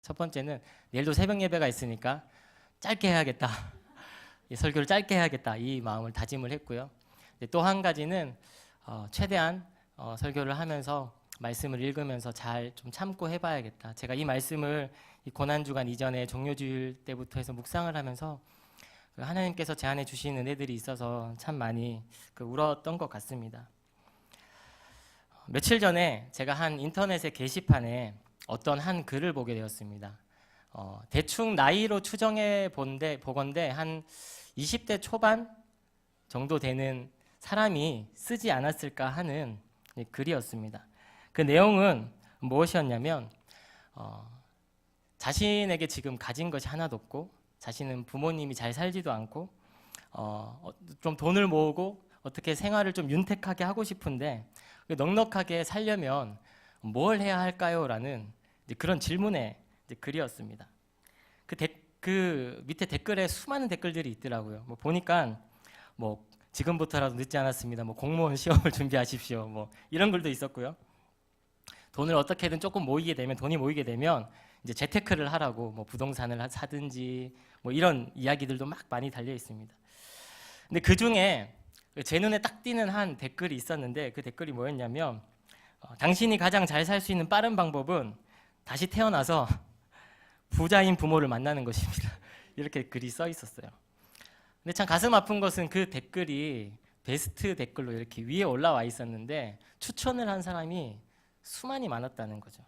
첫 번째는 내일도 새벽 예배가 있으니까 짧게 해야겠다. 이 설교를 짧게 해야겠다. 이 마음을 다짐을 했고요. 또 한 가지는 최대한 설교를 하면서 말씀을 읽으면서 잘 좀 참고 해봐야겠다. 제가 이 말씀을 이 고난주간 이전에 종료주일 때부터 해서 묵상을 하면서 하나님께서 제 안에 주신 은혜들이 있어서 참 많이 울었던 것 같습니다. 며칠 전에 제가 한 인터넷의 게시판에 어떤 한 글을 보게 되었습니다. 대충 나이로 추정해 보건대 한 20대 초반 정도 되는 사람이 쓰지 않았을까 하는 글이었습니다. 그 내용은 무엇이었냐면 자신에게 지금 가진 것이 하나도 없고 자신은 부모님이 잘 살지도 않고 좀 돈을 모으고 어떻게 생활을 좀 윤택하게 하고 싶은데 넉넉하게 살려면 뭘 해야 할까요? 라는 그런 질문의 글이었습니다. 그 밑에 댓글에 수많은 댓글들이 있더라고요. 보니까 지금부터라도 늦지 않았습니다. 공무원 시험을 준비하십시오. 이런 글도 있었고요. 돈을 어떻게든 조금 돈이 모이게 되면 이제 재테크를 하라고 부동산을 사든지 이런 이야기들도 막 많이 달려 있습니다. 근데 그 중에 제 눈에 딱 띄는 한 댓글이 있었는데 그 댓글이 뭐였냐면 당신이 가장 잘 살 수 있는 빠른 방법은 다시 태어나서 부자인 부모를 만나는 것입니다. 이렇게 글이 써 있었어요. 근데 참 가슴 아픈 것은 그 댓글이 베스트 댓글로 이렇게 위에 올라와 있었는데 추천을 한 사람이 수많이 많았다는 거죠.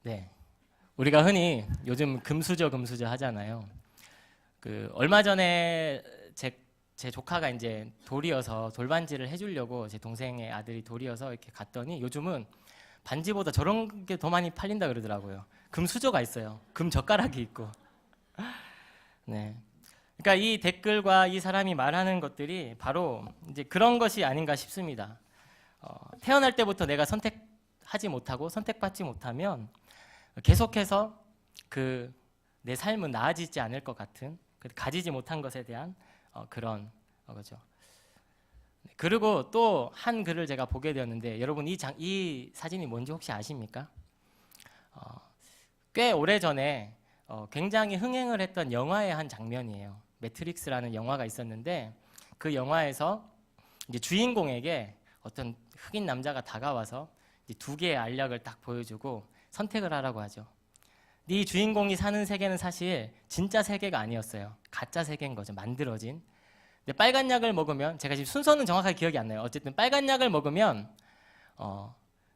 네, 우리가 흔히 요즘 금수저 하잖아요. 얼마 전에 제 조카가 이제 돌이어서 돌반지를 해주려고 제 동생의 아들이 돌이어서 이렇게 갔더니 요즘은 반지보다 저런 게 더 많이 팔린다 그러더라고요. 금수저가 있어요. 금 젓가락이 있고. 네. 그러니까 이 댓글과 이 사람이 말하는 것들이 바로 이제 그런 것이 아닌가 싶습니다. 태어날 때부터 내가 선택하지 못하고 선택받지 못하면 계속해서 내 삶은 나아지지 않을 것 같은 가지지 못한 것에 대한 그런 거죠. 그리고 또 한 글을 제가 보게 되었는데 여러분 이 사진이 뭔지 혹시 아십니까? 꽤 오래전에 굉장히 흥행을 했던 영화의 한 장면이에요. 매트릭스라는 영화가 있었는데 그 영화에서 이제 주인공에게 어떤 흑인 남자가 다가와서 이제 두 개의 알약을 딱 보여주고 선택을 하라고 하죠. 이 주인공이 사는 세계는 사실 진짜 세계가 아니었어요. 가짜 세계인 거죠. 만들어진. 근데 빨간 약을 먹으면 제가 지금 순서는 정확하게 기억이 안 나요. 어쨌든 빨간 약을 먹으면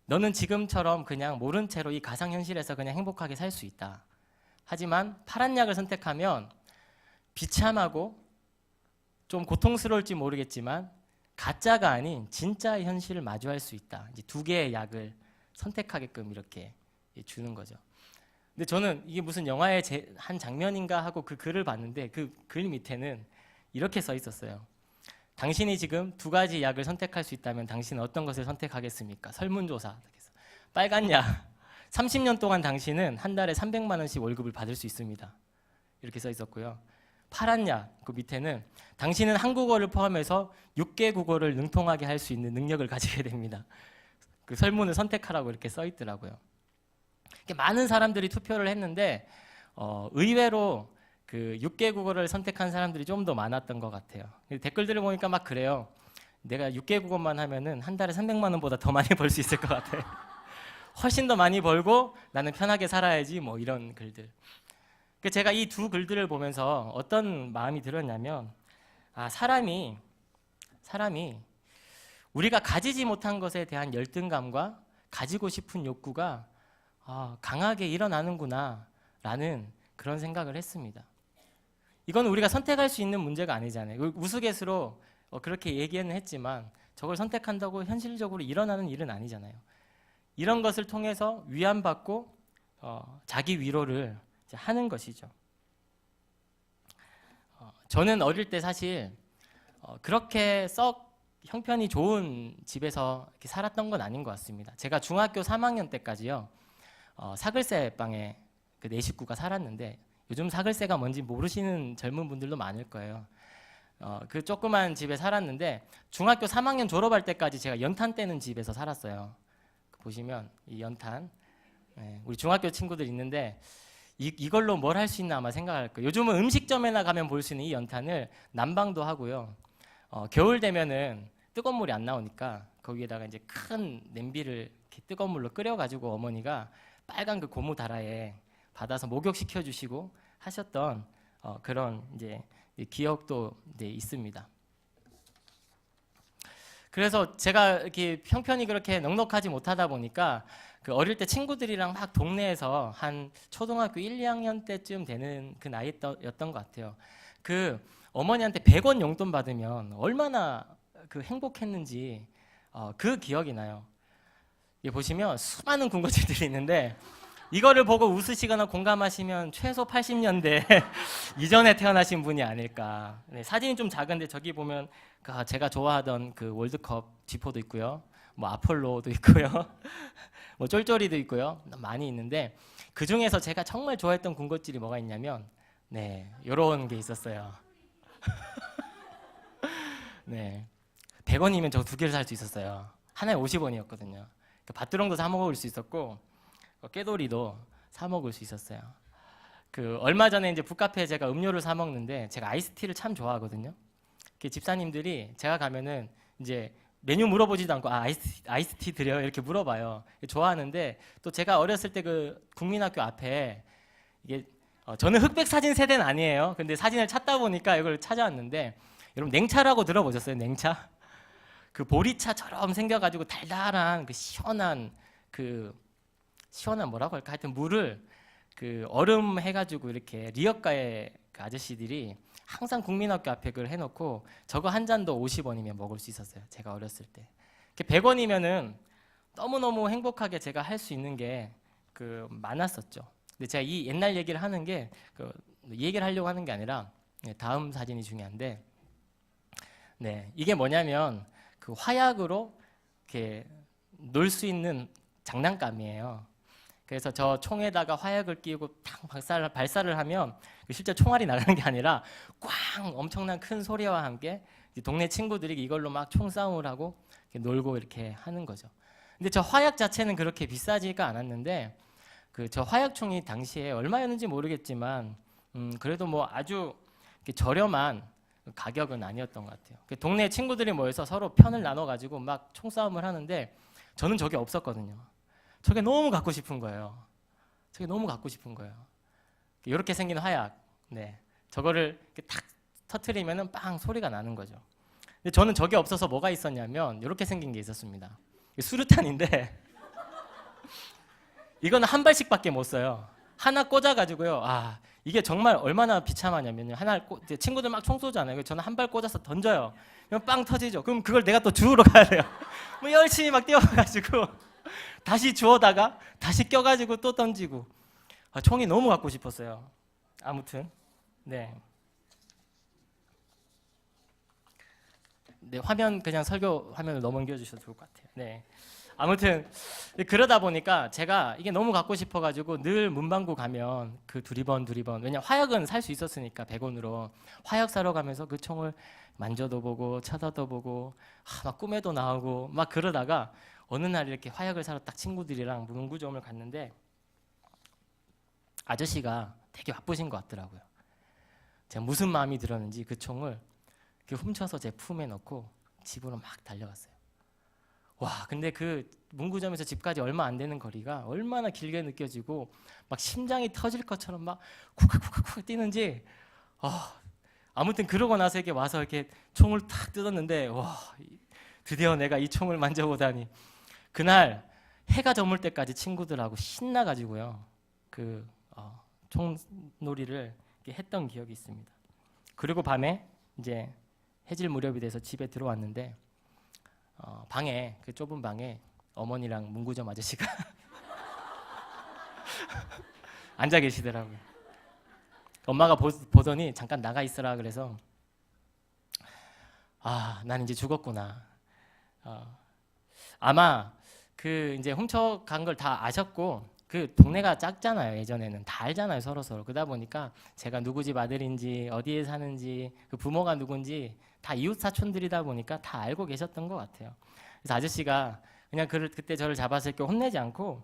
너는 지금처럼 그냥 모른 채로 이 가상현실에서 그냥 행복하게 살 수 있다. 하지만 파란 약을 선택하면 비참하고 좀 고통스러울지 모르겠지만 가짜가 아닌 진짜의 현실을 마주할 수 있다. 이제 두 개의 약을 선택하게끔 이렇게 주는 거죠. 근데 저는 이게 무슨 영화의 한 장면인가 하고 그 글을 봤는데 그 글 밑에는 이렇게 써 있었어요. 당신이 지금 두 가지 약을 선택할 수 있다면 당신은 어떤 것을 선택하겠습니까? 설문조사. 빨간 약. 30년 동안 당신은 한 달에 300만 원씩 월급을 받을 수 있습니다. 이렇게 써 있었고요. 파란 약. 그 밑에는 당신은 한국어를 포함해서 6개 국어를 능통하게 할 수 있는 능력을 가지게 됩니다. 그 설문을 선택하라고 이렇게 써 있더라고요. 많은 사람들이 투표를 했는데 의외로 그 6개 국어를 선택한 사람들이 좀 더 많았던 것 같아요. 댓글들을 보니까 막 그래요. 내가 6개 국어만 하면은 한 달에 300만 원보다 더 많이 벌 수 있을 것 같아. 훨씬 더 많이 벌고 나는 편하게 살아야지 이런 글들. 제가 이 두 글들을 보면서 어떤 마음이 들었냐면 사람이 우리가 가지지 못한 것에 대한 열등감과 가지고 싶은 욕구가 강하게 일어나는구나 라는 그런 생각을 했습니다. 이건 우리가 선택할 수 있는 문제가 아니잖아요. 우스갯으로 그렇게 얘기는 했지만 저걸 선택한다고 현실적으로 일어나는 일은 아니잖아요. 이런 것을 통해서 위안받고 자기 위로를 하는 것이죠. 저는 어릴 때 사실 그렇게 썩 형편이 좋은 집에서 이렇게 살았던 건 아닌 것 같습니다. 제가 중학교 3학년 때까지요. 사글세 방에 네 식구가 살았는데 요즘 사글세가 뭔지 모르시는 젊은 분들도 많을 거예요. 그 조그만 집에 살았는데 중학교 3학년 졸업할 때까지 제가 연탄 떼는 집에서 살았어요. 보시면 이 연탄, 우리 중학교 친구들 있는데 이걸로 뭘 할 수 있나 아마 생각할 거예요. 요즘은 음식점에나 가면 볼 수 있는 이 연탄을 난방도 하고요. 겨울 되면은 뜨거운 물이 안 나오니까 거기에다가 이제 큰 냄비를 이렇게 뜨거운 물로 끓여가지고 어머니가 빨간 그 고무 다라에 받아서 목욕시켜 주시고 하셨던 그런 이제 기억도 있습니다. 그래서 제가 이렇게 형편이 그렇게 넉넉하지 못하다 보니까 그 어릴 때 친구들이랑 막 동네에서 한 초등학교 1, 2학년 때쯤 되는 그 나이였던 것 같아요. 그 어머니한테 100원 용돈 받으면 얼마나 그 행복했는지 그 기억이 나요. 여기 보시면 수많은 군것질들이 있는데 이거를 보고 웃으시거나 공감하시면 최소 80년대 이전에 태어나신 분이 아닐까. 사진이 좀 작은데 저기 보면 제가 좋아하던 그 월드컵 지포도 있고요. 뭐 아폴로도 있고요. 뭐 쫄쫄이도 있고요. 많이 있는데 그 중에서 제가 정말 좋아했던 군것질이 뭐가 있냐면 요런 게 있었어요. 네. 100원이면 저 두 개를 살 수 있었어요. 하나에 50원이었거든요. 밭두렁도 사 먹을 수 있었고 깨돌이도 사 먹을 수 있었어요. 그 얼마 전에 이제 북카페에 제가 음료를 사 먹는데 제가 아이스티를 참 좋아하거든요. 집사님들이 제가 가면은 이제 메뉴 물어보지도 않고 아이스티 드려요 이렇게 물어봐요. 좋아하는데 또 제가 어렸을 때 그 국민학교 앞에 이게 저는 흑백 사진 세대는 아니에요. 근데 사진을 찾다 보니까 이걸 찾아왔는데 여러분 냉차라고 들어보셨어요? 냉차? 그 보리차처럼 생겨가지고 달달한 그 시원한 뭐라고 할까? 하여튼 물을 그 얼음 해가지고 이렇게 리어카의 그 아저씨들이 항상 국민학교 앞에 그걸 해놓고 저거 한 잔도 50원이면 먹을 수 있었어요. 제가 어렸을 때. 100원이면은 너무너무 행복하게 제가 할 수 있는 게 그 많았었죠. 근데 제가 이 옛날 얘기를 하는 게 이 얘기를 하려고 하는 게 아니라 다음 사진이 중요한데 이게 뭐냐면 그 화약으로 이렇게 놀 수 있는 장난감이에요. 그래서 저 총에다가 화약을 끼우고 탁 발사를 하면 실제 총알이 나가는 게 아니라 꽝 엄청난 큰 소리와 함께 동네 친구들이 이걸로 막 총싸움을 하고 이렇게 놀고 이렇게 하는 거죠. 근데 저 화약 자체는 그렇게 비싸지가 않았는데 저 화약총이 당시에 얼마였는지 모르겠지만 그래도 뭐 아주 저렴한 가격은 아니었던 것 같아요. 동네 친구들이 모여서 서로 편을 나눠가지고 막 총싸움을 하는데 저는 저게 없었거든요. 저게 너무 갖고 싶은 거예요. 이렇게 생긴 화약. 저거를 이렇게 탁 터트리면은 빵 소리가 나는 거죠. 근데 저는 저게 없어서 뭐가 있었냐면 이렇게 생긴 게 있었습니다. 수류탄인데 이거는 한 발씩밖에 못 써요. 하나 꽂아가지고요. 이게 정말 얼마나 비참하냐면요. 친구들 막 총 쏘잖아요. 저는 한 발 꽂아서 던져요. 그럼 빵 터지죠. 그럼 그걸 내가 또 주우러 가야 돼요. 뭐 열심히 막 뛰어가지고 다시 주워다가 다시 껴가지고 또 던지고 총이 너무 갖고 싶었어요. 아무튼 화면 그냥 설교 화면을 넘겨 주셔도 좋을 것 같아요. 아무튼 그러다 보니까 제가 이게 너무 갖고 싶어가지고 늘 문방구 가면 그 두리번 왜냐 화약은 살 수 있었으니까 100원으로 화약 사러 가면서 그 총을 만져도 보고 쳐다도 보고 막 꿈에도 나오고 막 그러다가 어느 날 이렇게 화약을 사러 딱 친구들이랑 문구점을 갔는데 아저씨가 되게 바쁘신 것 같더라고요. 제가 무슨 마음이 들었는지 그 총을 이렇게 훔쳐서 제 품에 넣고 집으로 막 달려갔어요. 근데 그 문구점에서 집까지 얼마 안 되는 거리가 얼마나 길게 느껴지고 막 심장이 터질 것처럼 막 쿡쿡쿡쿡 뛰는지 아무튼 그러고 나서 이렇게 와서 이렇게 총을 탁 뜯었는데 드디어 내가 이 총을 만져보다니. 그날 해가 저물 때까지 친구들하고 신나가지고요 총놀이를 했던 기억이 있습니다. 그리고 밤에 이제 해질 무렵이 돼서 집에 들어왔는데 방에 그 좁은 방에 어머니랑 문구점 아저씨가 앉아 계시더라고요. 엄마가 보더니 잠깐 나가 있으라 그래서 난 이제 죽었구나. 아마 그 이제 훔쳐간 걸 다 아셨고 그 동네가 작잖아요. 예전에는 다 알잖아요. 서로 그러다 보니까 제가 누구 집 아들인지 어디에 사는지 그 부모가 누군지 다 이웃 사촌들이다 보니까 다 알고 계셨던 것 같아요. 그래서 아저씨가 그냥 그때 저를 잡아서 이렇게 혼내지 않고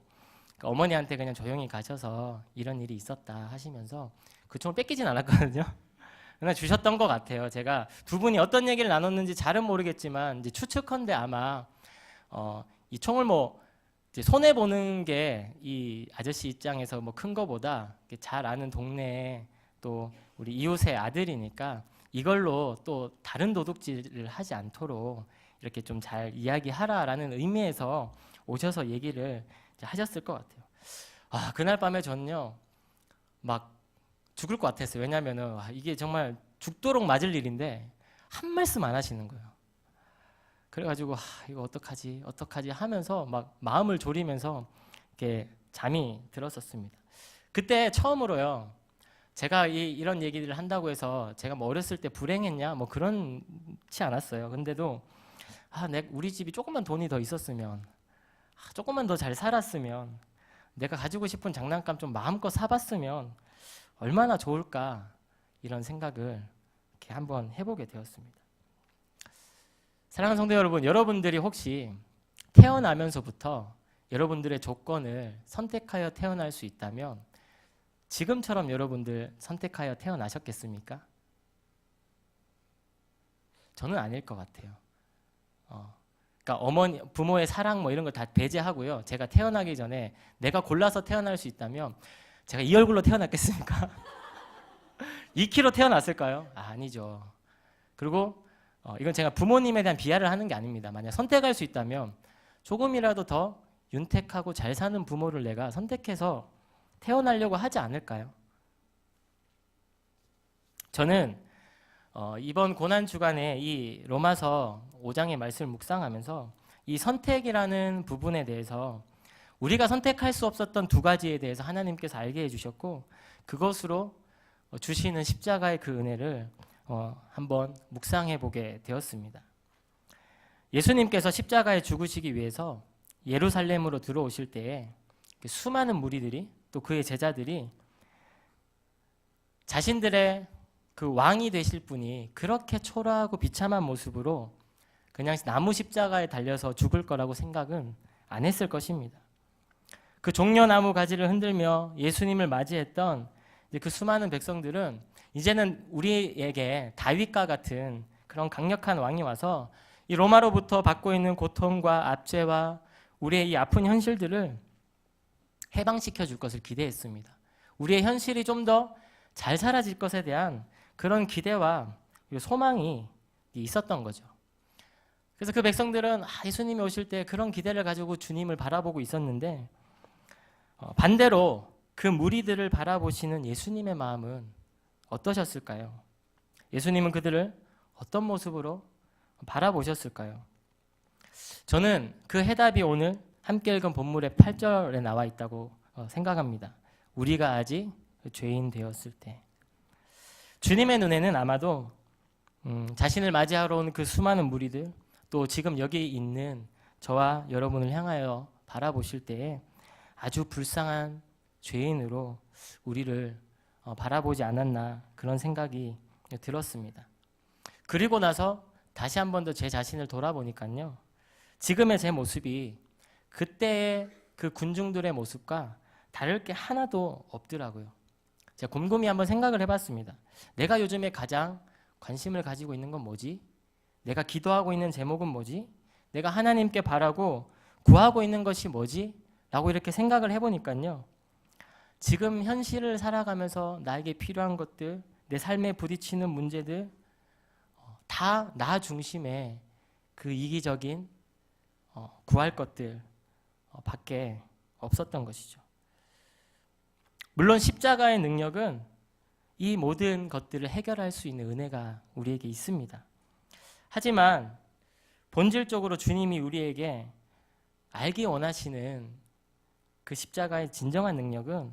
그러니까 어머니한테 그냥 조용히 가셔서 이런 일이 있었다 하시면서 그 총을 뺏기진 않았거든요. 그냥 주셨던 것 같아요. 제가 두 분이 어떤 얘기를 나눴는지 잘은 모르겠지만 이제 추측컨대 아마 이 총을 뭐 이제 손해 보는 게 이 아저씨 입장에서 뭐 큰 거보다 잘 아는 동네에 또 우리 이웃의 아들이니까 이걸로 또 다른 도둑질을 하지 않도록 이렇게 좀 잘 이야기하라라는 의미에서 오셔서 얘기를 이제 하셨을 것 같아요. 아, 그날 밤에 저는요 막 죽을 것 같았어요. 왜냐하면은 이게 정말 죽도록 맞을 일인데 한 말씀 안 하시는 거예요. 그래가지고 이거 어떡하지 하면서 막 마음을 졸이면서 이렇게 잠이 들었었습니다. 그때 처음으로요. 제가 이런 얘기를 한다고 해서 제가 뭐 어렸을 때 불행했냐 뭐 그렇지 않았어요. 근데도 우리 집이 조금만 돈이 더 있었으면, 조금만 더 잘 살았으면, 내가 가지고 싶은 장난감 좀 마음껏 사봤으면 얼마나 좋을까 이런 생각을 이렇게 한번 해보게 되었습니다. 사랑하는 성도 여러분, 여러분들이 혹시 태어나면서부터 여러분들의 조건을 선택하여 태어날 수 있다면 지금처럼 여러분들 선택하여 태어나셨겠습니까? 저는 아닐 것 같아요. 그러니까 부모의 사랑 뭐 이런 걸 다 배제하고요. 제가 태어나기 전에 내가 골라서 태어날 수 있다면 제가 이 얼굴로 태어났겠습니까? 2kg 태어났을까요? 아니죠. 그리고 이건 제가 부모님에 대한 비하를 하는 게 아닙니다. 만약 선택할 수 있다면 조금이라도 더 윤택하고 잘 사는 부모를 내가 선택해서 태어나려고 하지 않을까요? 저는 이번 고난주간에 이 로마서 5장의 말씀을 묵상하면서 이 선택이라는 부분에 대해서 우리가 선택할 수 없었던 두 가지에 대해서 하나님께서 알게 해주셨고 그것으로 주시는 십자가의 그 은혜를 한번 묵상해 보게 되었습니다. 예수님께서 십자가에 죽으시기 위해서 예루살렘으로 들어오실 때에 수많은 무리들이 또 그의 제자들이 자신들의 그 왕이 되실 분이 그렇게 초라하고 비참한 모습으로 그냥 나무 십자가에 달려서 죽을 거라고 생각은 안 했을 것입니다. 그 종려나무 가지를 흔들며 예수님을 맞이했던 그 수많은 백성들은 이제는 우리에게 다윗과 같은 그런 강력한 왕이 와서 이 로마로부터 받고 있는 고통과 압제와 우리의 이 아픈 현실들을 해방시켜 줄 것을 기대했습니다. 우리의 현실이 좀 더 잘 사라질 것에 대한 그런 기대와 소망이 있었던 거죠. 그래서 그 백성들은 예수님이 오실 때 그런 기대를 가지고 주님을 바라보고 있었는데 반대로 그 무리들을 바라보시는 예수님의 마음은 어떠셨을까요? 예수님은 그들을 어떤 모습으로 바라보셨을까요? 저는 그 해답이 오늘 함께 읽은 본문의 8절에 나와 있다고 생각합니다. 우리가 아직 죄인 되었을 때. 주님의 눈에는 아마도 자신을 맞이하러 온 그 수많은 무리들 또 지금 여기 있는 저와 여러분을 향하여 바라보실 때에 아주 불쌍한 죄인으로 우리를 바라보지 않았나 그런 생각이 들었습니다. 그리고 나서 다시 한 번 더 제 자신을 돌아보니까요. 지금의 제 모습이 그때의 그 군중들의 모습과 다를 게 하나도 없더라고요. 제가 곰곰이 한번 생각을 해봤습니다. 내가 요즘에 가장 관심을 가지고 있는 건 뭐지? 내가 기도하고 있는 제목은 뭐지? 내가 하나님께 바라고 구하고 있는 것이 뭐지? 라고 이렇게 생각을 해보니까요. 지금 현실을 살아가면서 나에게 필요한 것들, 내 삶에 부딪히는 문제들 다 나 중심의 그 이기적인 구할 것들 밖에 없었던 것이죠. 물론 십자가의 능력은 이 모든 것들을 해결할 수 있는 은혜가 우리에게 있습니다. 하지만 본질적으로 주님이 우리에게 알기 원하시는 그 십자가의 진정한 능력은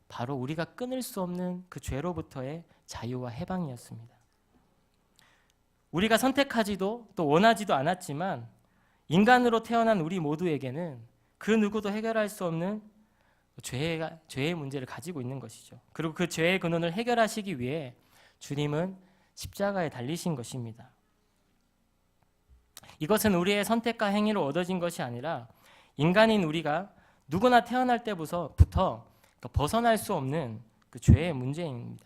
바로 우리가 끊을 수 없는 그 죄로부터의 자유와 해방이었습니다. 우리가 선택하지도 또 원하지도 않았지만 인간으로 태어난 우리 모두에게는 그 누구도 해결할 수 없는 죄의 문제를 가지고 있는 것이죠. 그리고 그 죄의 근원을 해결하시기 위해 주님은 십자가에 달리신 것입니다. 이것은 우리의 선택과 행위로 얻어진 것이 아니라 인간인 우리가 누구나 태어날 때부터 벗어날 수 없는 그 죄의 문제입니다.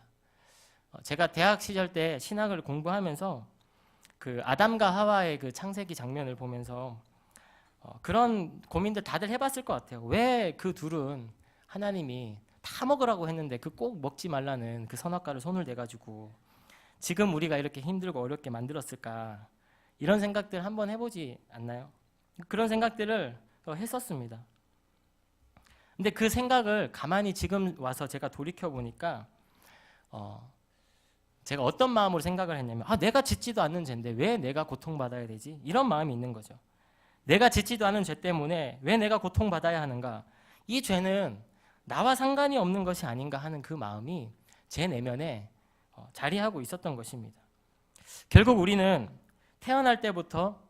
제가 대학 시절 때 신학을 공부하면서 그 아담과 하와의 그 창세기 장면을 보면서 그런 고민들 다들 해봤을 것 같아요. 왜 그 둘은 하나님이 다 먹으라고 했는데 그 꼭 먹지 말라는 그 선악과를 손을 대가지고 지금 우리가 이렇게 힘들고 어렵게 만들었을까, 이런 생각들 한번 해보지 않나요? 그런 생각들을 했었습니다. 근데 그 생각을 가만히 지금 와서 제가 돌이켜 보니까 제가 어떤 마음으로 생각을 했냐면, 내가 짓지도 않는 죄인데 왜 내가 고통받아야 되지? 이런 마음이 있는 거죠. 내가 짓지도 않은 죄 때문에 왜 내가 고통받아야 하는가? 이 죄는 나와 상관이 없는 것이 아닌가 하는 그 마음이 제 내면에 자리하고 있었던 것입니다. 결국 우리는 태어날 때부터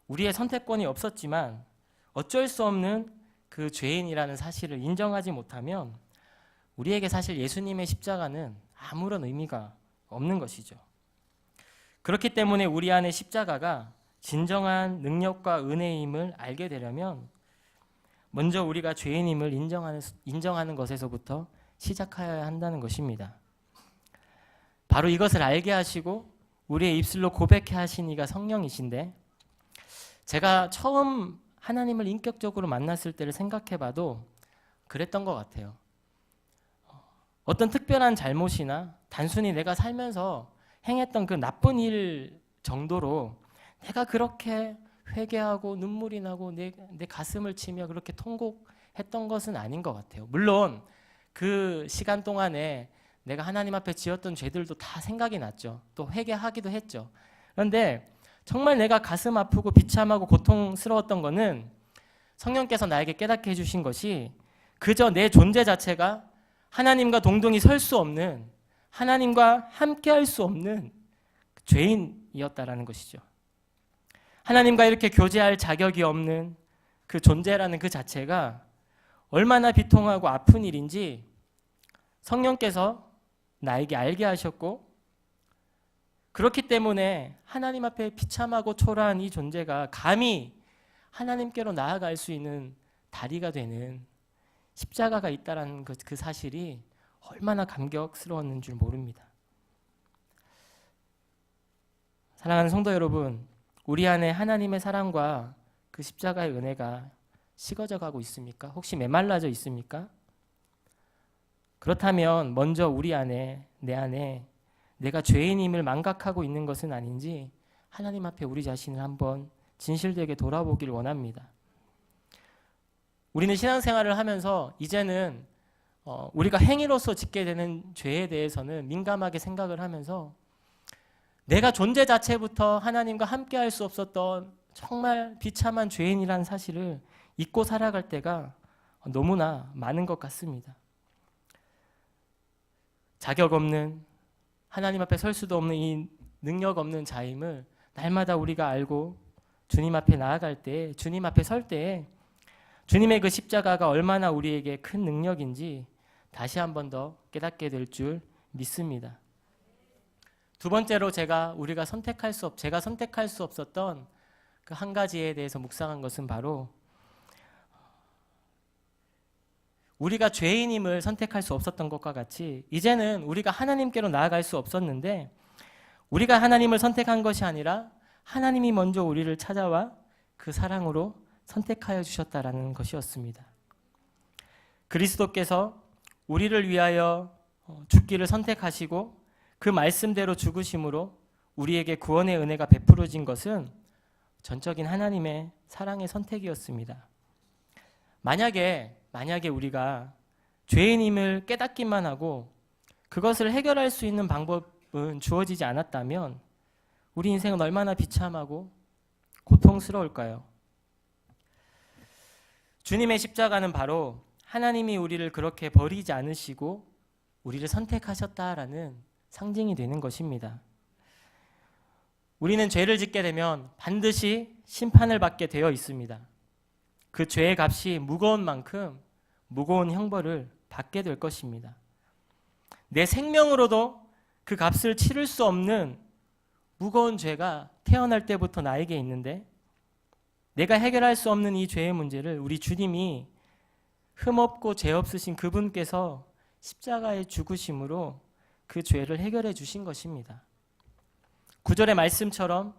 우리의 선택권이 없었지만 어쩔 수 없는 그 죄인이라는 사실을 인정하지 못하면 우리에게 사실 예수님의 십자가는 아무런 의미가 없는 것이죠. 그렇기 때문에 우리 안에 십자가가 진정한 능력과 은혜임을 알게 되려면 먼저 우리가 죄인임을 인정하는 것에서부터 시작해야 한다는 것입니다. 바로 이것을 알게 하시고 우리의 입술로 고백해 하신 이가 성령이신데, 제가 처음 하나님을 인격적으로 만났을 때를 생각해 봐도 그랬던 것 같아요. 어떤 특별한 잘못이나 단순히 내가 살면서 행했던 그 나쁜 일 정도로 내가 그렇게 회개하고 눈물이 나고 내 가슴을 치며 그렇게 통곡했던 것은 아닌 것 같아요. 물론 그 시간 동안에 내가 하나님 앞에 지었던 죄들도 다 생각이 났죠. 또 회개하기도 했죠. 그런데 정말 내가 가슴 아프고 비참하고 고통스러웠던 거는 성령께서 나에게 깨닫게 해주신 것이 그저 내 존재 자체가 하나님과 동등히 설 수 없는, 하나님과 함께 할 수 없는 죄인이었다라는 것이죠. 하나님과 이렇게 교제할 자격이 없는 그 존재라는 그 자체가 얼마나 비통하고 아픈 일인지 성령께서 나에게 알게 하셨고, 그렇기 때문에 하나님 앞에 비참하고 초라한 이 존재가 감히 하나님께로 나아갈 수 있는 다리가 되는 십자가가 있다는 그 사실이 얼마나 감격스러웠는 줄 모릅니다. 사랑하는 성도 여러분, 우리 안에 하나님의 사랑과 그 십자가의 은혜가 식어져 가고 있습니까? 혹시 메말라져 있습니까? 그렇다면 먼저 우리 안에, 내 안에 내가 죄인임을 망각하고 있는 것은 아닌지 하나님 앞에 우리 자신을 한번 진실되게 돌아보길 원합니다. 우리는 신앙생활을 하면서 이제는 우리가 행위로서 짓게 되는 죄에 대해서는 민감하게 생각을 하면서 내가 존재 자체부터 하나님과 함께 할 수 없었던 정말 비참한 죄인이라는 사실을 잊고 살아갈 때가 너무나 많은 것 같습니다. 자격 없는, 하나님 앞에 설 수도 없는 이 능력 없는 자임을 날마다 우리가 알고 주님 앞에 나아갈 때, 주님 앞에 설 때에 주님의 그 십자가가 얼마나 우리에게 큰 능력인지 다시 한 번 더 깨닫게 될 줄 믿습니다. 두 번째로 제가 선택할 수 없었던 그 한 가지에 대해서 묵상한 것은 바로 우리가 죄인임을 선택할 수 없었던 것과 같이 이제는 우리가 하나님께로 나아갈 수 없었는데 우리가 하나님을 선택한 것이 아니라 하나님이 먼저 우리를 찾아와 그 사랑으로 선택하여 주셨다라는 것이었습니다. 그리스도께서 우리를 위하여 죽기를 선택하시고 그 말씀대로 죽으심으로 우리에게 구원의 은혜가 베풀어진 것은 전적인 하나님의 사랑의 선택이었습니다. 만약에 우리가 죄인임을 깨닫기만 하고 그것을 해결할 수 있는 방법은 주어지지 않았다면 우리 인생은 얼마나 비참하고 고통스러울까요? 주님의 십자가는 바로 하나님이 우리를 그렇게 버리지 않으시고 우리를 선택하셨다라는 상징이 되는 것입니다. 우리는 죄를 짓게 되면 반드시 심판을 받게 되어 있습니다. 그 죄의 값이 무거운 만큼 무거운 형벌을 받게 될 것입니다. 내 생명으로도 그 값을 치를 수 없는 무거운 죄가 태어날 때부터 나에게 있는데 내가 해결할 수 없는 이 죄의 문제를 우리 주님이 흠없고 죄 없으신 그분께서 십자가의 죽으심으로 그 죄를 해결해 주신 것입니다. 9절의 말씀처럼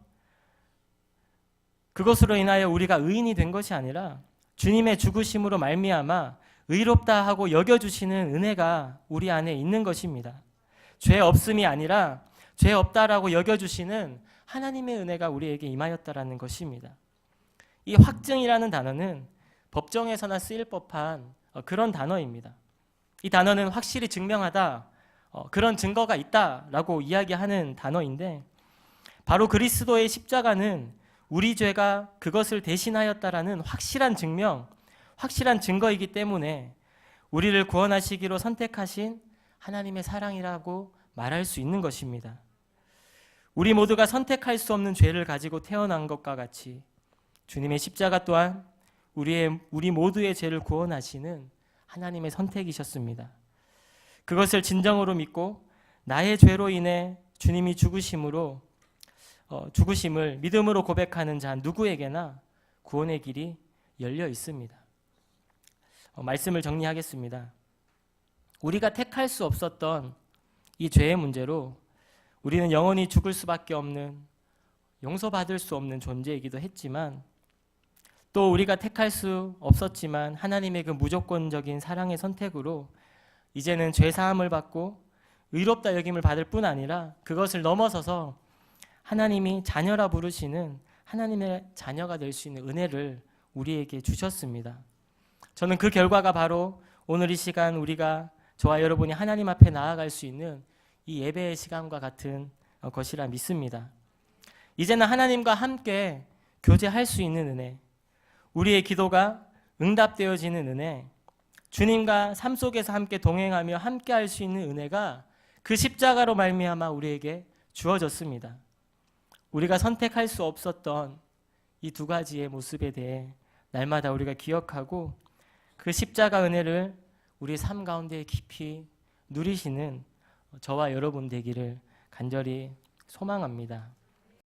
그것으로 인하여 우리가 의인이 된 것이 아니라 주님의 죽으심으로 말미암아 의롭다 하고 여겨주시는 은혜가 우리 안에 있는 것입니다. 죄 없음이 아니라 죄 없다라고 여겨주시는 하나님의 은혜가 우리에게 임하였다라는 것입니다. 이 확증이라는 단어는 법정에서나 쓰일 법한 그런 단어입니다. 이 단어는 확실히 증명하다, 그런 증거가 있다라고 이야기하는 단어인데, 바로 그리스도의 십자가는 우리 죄가 그것을 대신하였다라는 확실한 증명, 확실한 증거이기 때문에 우리를 구원하시기로 선택하신 하나님의 사랑이라고 말할 수 있는 것입니다. 우리 모두가 선택할 수 없는 죄를 가지고 태어난 것과 같이 주님의 십자가 또한 우리 모두의 죄를 구원하시는 하나님의 선택이셨습니다. 그것을 진정으로 믿고 나의 죄로 인해 주님이 죽으심을 믿음으로 고백하는 자 누구에게나 구원의 길이 열려 있습니다. 말씀을 정리하겠습니다. 우리가 택할 수 없었던 이 죄의 문제로 우리는 영원히 죽을 수밖에 없는, 용서받을 수 없는 존재이기도 했지만, 또 우리가 택할 수 없었지만 하나님의 그 무조건적인 사랑의 선택으로 이제는 죄 사함을 받고 의롭다 여김을 받을 뿐 아니라 그것을 넘어서서 하나님이 자녀라 부르시는 하나님의 자녀가 될 수 있는 은혜를 우리에게 주셨습니다. 저는 그 결과가 바로 오늘 이 시간 우리가, 저와 여러분이 하나님 앞에 나아갈 수 있는 이 예배의 시간과 같은 것이라 믿습니다. 이제는 하나님과 함께 교제할 수 있는 은혜, 우리의 기도가 응답되어지는 은혜, 주님과 삶 속에서 함께 동행하며 함께 할 수 있는 은혜가 그 십자가로 말미암아 우리에게 주어졌습니다. 우리가 선택할 수 없었던 이 두 가지의 모습에 대해 날마다 우리가 기억하고 그 십자가 은혜를 우리 삶 가운데 깊이 누리시는 저와 여러분 되기를 간절히 소망합니다.